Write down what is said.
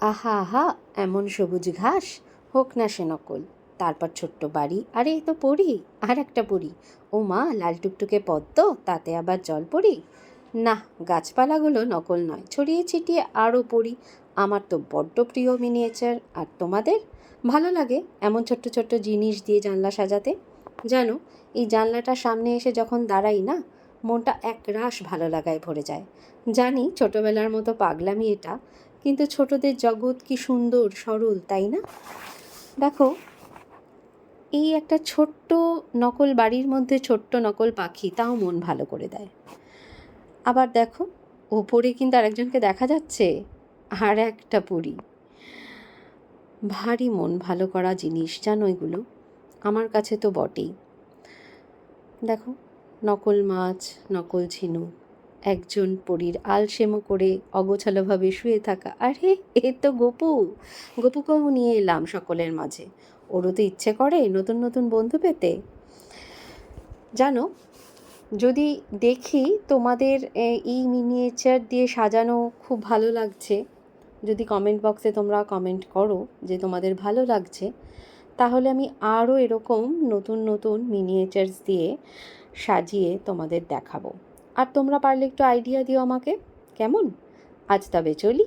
আহা আহা, এমন সবুজ ঘাস, হোক না সে নকল। তারপর ছোট্ট বাড়ি, আরে এই তো পড়ি, আর একটা পড়ি। ও মা, লাল টুকটুকে পদ্ম, তাতে আবার জল পড়ি। না, গাছপালাগুলো নকল নয়, ছড়িয়ে ছিটিয়ে আরও পড়ি। আমার তো বড্ড প্রিয় মিনিয়েচার। আর তোমাদের? ভালো লাগে এমন ছোট্ট ছোট্ট জিনিস দিয়ে জানলা সাজাতে? জানো, এই জানলাটার সামনে এসে যখন দাঁড়াই না, মনটা একরাশ ভালো লাগায় ভরে যায়। জানি ছোটবেলার মতো পাগলামি এটা, কিন্তু ছোটদের জগৎ কি সুন্দর সরল, তাই না? দেখো, এই একটা ছোট্ট নকল বাড়ির মধ্যে ছোট্ট নকল পাখি, তাও মন ভালো করে দেয়। আবার দেখো, ওপরে কিন্তু আরেকজনকে দেখা যাচ্ছে, আর একটা পরী। ভারী মন ভালো করা জিনিস জানো এগুলো, আমার কাছে তো বটেই। দেখো, নকল মাছ, নকল ঝিনুক, একজন পরীর আলসেমো করে অগোছালোভাবে শুয়ে থাকা। আরে এ তো গপু। গপুকেও নিয়ে এলাম সকলের মাঝে। ওরও তো ইচ্ছে করে নতুন নতুন বন্ধু পেতে। জানো, যদি দেখি তোমাদের এই মিনিয়েচার দিয়ে সাজানো খুব ভালো লাগছে, যদি কমেন্ট বক্সে তোমরা কমেন্ট করো যে তোমাদের ভালো লাগছে, তাহলে আমি আরও এরকম নতুন নতুন মিনিয়েচার্স দিয়ে সাজিয়ে তোমাদের দেখাবো। আর তোমরা পারলে একটু আইডিয়া দিও আমাকে, কেমন? আজ তবে চলি।